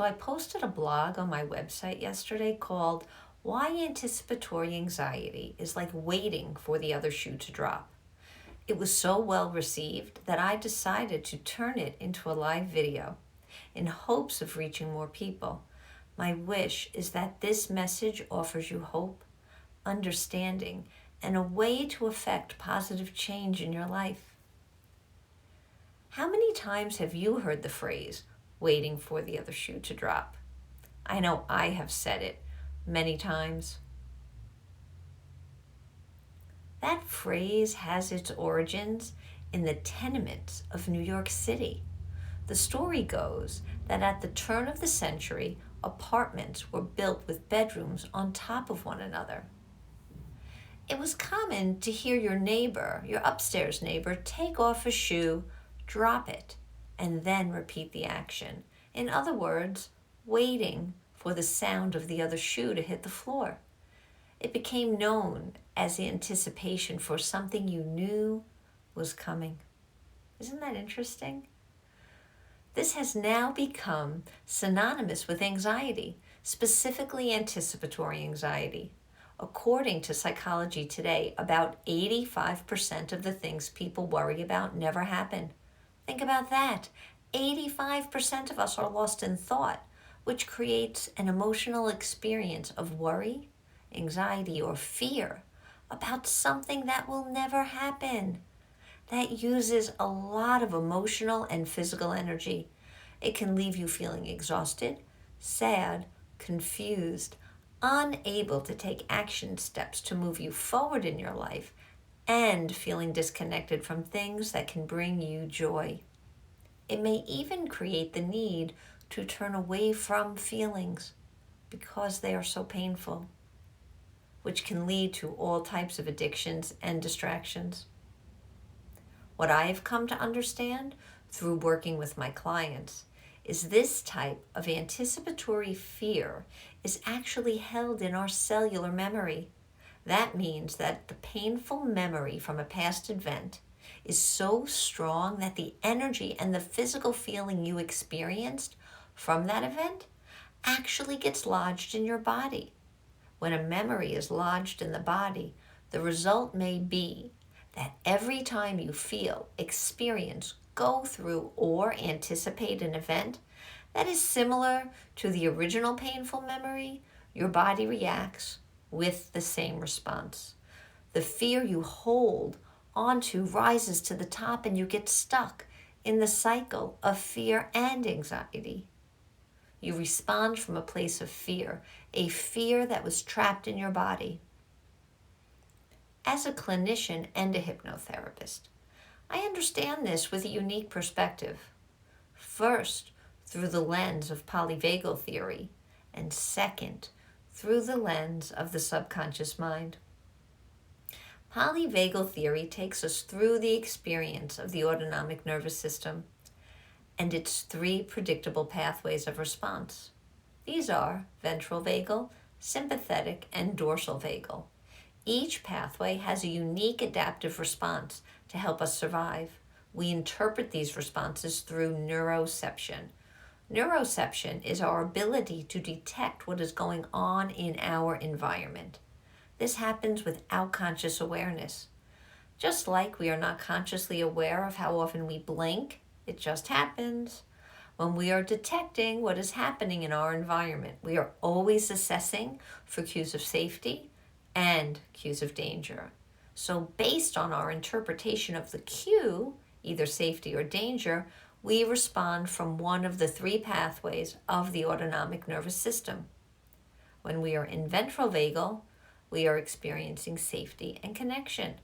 So I posted a blog on my website yesterday called Why Anticipatory Anxiety is Like Waiting for the Other Shoe to Drop. It was so well received that I decided to turn it into a live video in hopes of reaching more people. My wish is that this message offers you hope, understanding, and a way to affect positive change in your life. How many times have you heard the phrase, waiting for the other shoe to drop? I know I have said it many times. That phrase has its origins in the tenements of New York City. The story goes that at the turn of the century, apartments were built with bedrooms on top of one another. It was common to hear your neighbor, your upstairs neighbor, take off a shoe, drop it, and then repeat the action. In other words, waiting for the sound of the other shoe to hit the floor. It became known as the anticipation for something you knew was coming. Isn't that interesting? This has now become synonymous with anxiety, specifically anticipatory anxiety. According to Psychology Today, about 85% of the things people worry about never happen. Think about that. 85% of us are lost in thought, which creates an emotional experience of worry, anxiety, or fear about something that will never happen. That uses a lot of emotional and physical energy. It can leave you feeling exhausted, sad, confused, unable to take action steps to move you forward in your life, and feeling disconnected from things that can bring you joy. It may even create the need to turn away from feelings because they are so painful, which can lead to all types of addictions and distractions. What I have come to understand through working with my clients is this type of anticipatory fear is actually held in our cellular memory. That means that the painful memory from a past event is so strong that the energy and the physical feeling you experienced from that event actually gets lodged in your body. When a memory is lodged in the body, the result may be that every time you feel, experience, go through, or anticipate an event that is similar to the original painful memory, your body reacts with the same response. The fear you hold onto rises to the top and you get stuck in the cycle of fear and anxiety. You respond from a place of fear, a fear that was trapped in your body. As a clinician and a hypnotherapist, I understand this with a unique perspective. First, through the lens of polyvagal theory, and second, through the lens of the subconscious mind. Polyvagal theory takes us through the experience of the autonomic nervous system and its three predictable pathways of response. These are ventral vagal, sympathetic, and dorsal vagal. Each pathway has a unique adaptive response to help us survive. We interpret these responses through neuroception. Neuroception is our ability to detect what is going on in our environment. This happens without conscious awareness. Just like we are not consciously aware of how often we blink, it just happens. When we are detecting what is happening in our environment, we are always assessing for cues of safety and cues of danger. So based on our interpretation of the cue, either safety or danger, we respond from one of the three pathways of the autonomic nervous system. When we are in ventral vagal, we are experiencing safety and connection.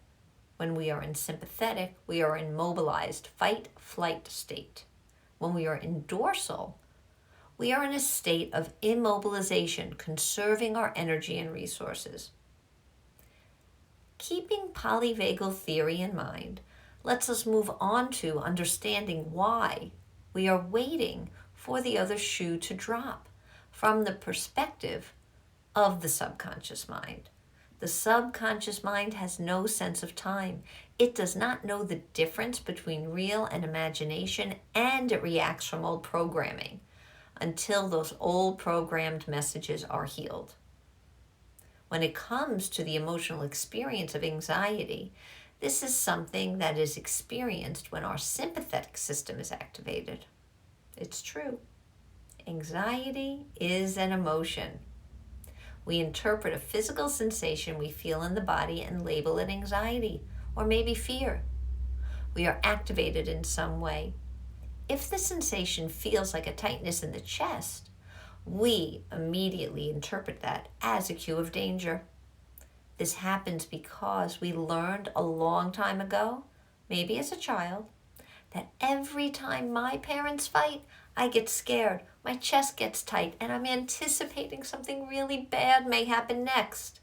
When we are in sympathetic, we are in mobilized fight-flight state. When we are in dorsal, we are in a state of immobilization, conserving our energy and resources. Keeping polyvagal theory in mind lets us move on to understanding why we are waiting for the other shoe to drop from the perspective of the subconscious mind. The subconscious mind has no sense of time. It does not know the difference between real and imagination, and it reacts from old programming. until those old programmed messages are healed. When it comes to the emotional experience of anxiety, this is something that is experienced when our sympathetic system is activated. It's true. Anxiety is an emotion. We interpret a physical sensation we feel in the body and label it anxiety or maybe fear. We are activated in some way. If the sensation feels like a tightness in the chest, we immediately interpret that as a cue of danger. This happens because we learned a long time ago, maybe as a child, that every time my parents fight, I get scared, my chest gets tight, and I'm anticipating something really bad may happen next.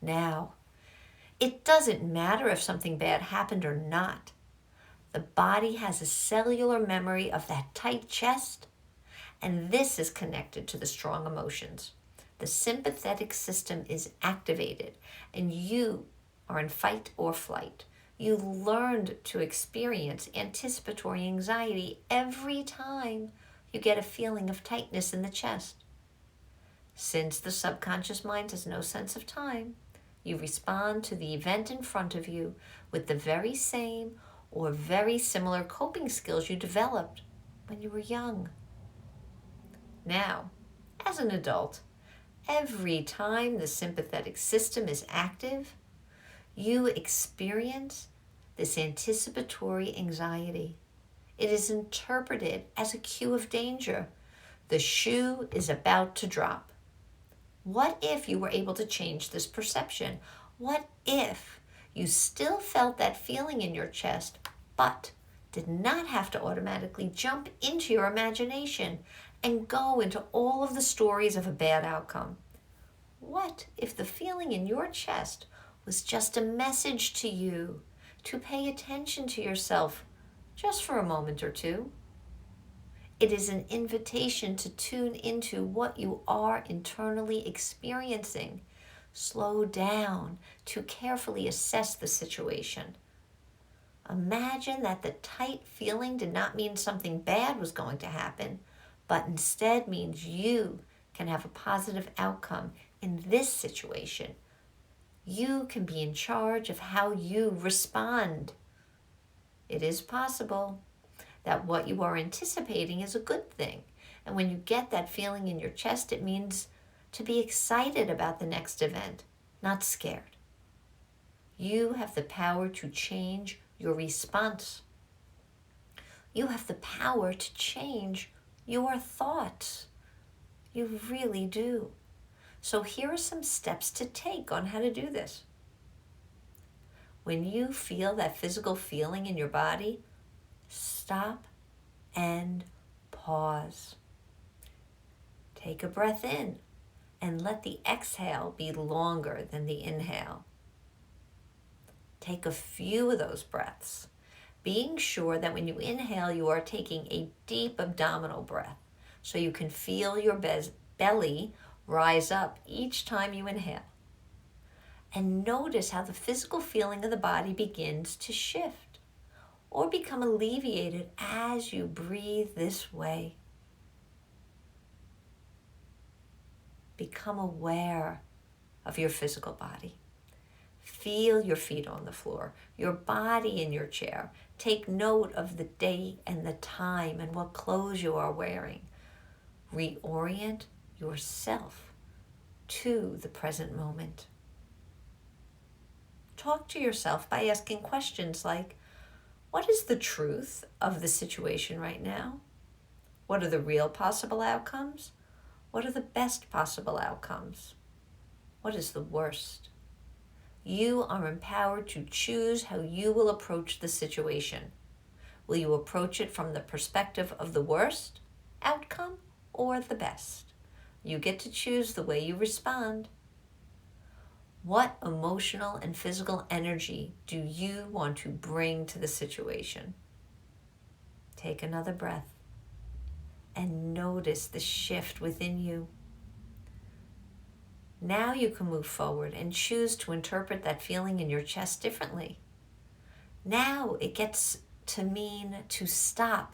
Now, it doesn't matter if something bad happened or not. The body has a cellular memory of that tight chest, and this is connected to the strong emotions. The sympathetic system is activated, and you are in fight or flight. You learned to experience anticipatory anxiety every time you get a feeling of tightness in the chest. Since the subconscious mind has no sense of time, you respond to the event in front of you with the very same or very similar coping skills you developed when you were young. Now, as an adult, every time the sympathetic system is active, you experience this anticipatory anxiety. It is interpreted as a cue of danger. The shoe is about to drop. What if you were able to change this perception? What if you still felt that feeling in your chest, but did not have to automatically jump into your imagination and go into all of the stories of a bad outcome? What if the feeling in your chest was just a message to you to pay attention to yourself just for a moment or two? It is an invitation to tune into what you are internally experiencing. Slow down to carefully assess the situation. Imagine that the tight feeling did not mean something bad was going to happen, but instead means you can have a positive outcome in this situation. You can be in charge of how you respond. It is possible that what you are anticipating is a good thing. And when you get that feeling in your chest, it means to be excited about the next event, not scared. You have the power to change your response. You have the power to change your thoughts. You really do. So here are some steps to take on how to do this. When you feel that physical feeling in your body, stop and pause. Take a breath in and let the exhale be longer than the inhale. Take a few of those breaths, being sure that when you inhale, you are taking a deep abdominal breath so you can feel your belly rise up each time you inhale. And notice how the physical feeling of the body begins to shift or become alleviated as you breathe this way. Become aware of your physical body. Feel your feet on the floor, your body in your chair. Take note of the date and the time and what clothes you are wearing. Reorient yourself to the present moment. Talk to yourself by asking questions like, what is the truth of the situation right now? What are the real possible outcomes? What are the best possible outcomes? What is the worst? You are empowered to choose how you will approach the situation. Will you approach it from the perspective of the worst outcome or the best? You get to choose the way you respond. What emotional and physical energy do you want to bring to the situation? Take another breath and notice the shift within you. Now you can move forward and choose to interpret that feeling in your chest differently. Now it gets to mean to stop,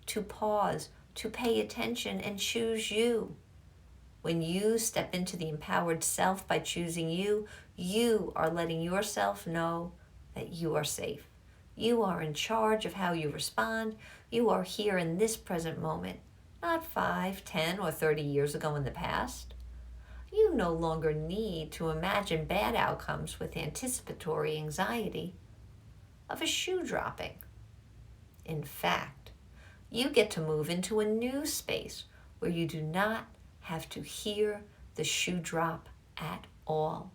to pause, to pay attention and choose you. When you step into the empowered self by choosing you, you are letting yourself know that you are safe. You are in charge of how you respond. You are here in this present moment, not 5, 10, or 30 years ago in the past. You no longer need to imagine bad outcomes with anticipatory anxiety of a shoe dropping. In fact, you get to move into a new space where you do not have to hear the shoe drop at all.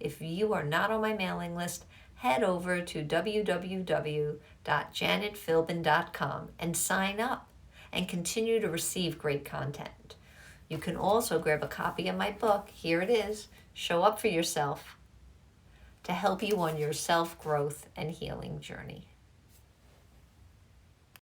If you are not on my mailing list, head over to www.janetphilbin.com and sign up and continue to receive great content. You can also grab a copy of my book, here it is, Show Up for Yourself, to help you on your self-growth and healing journey.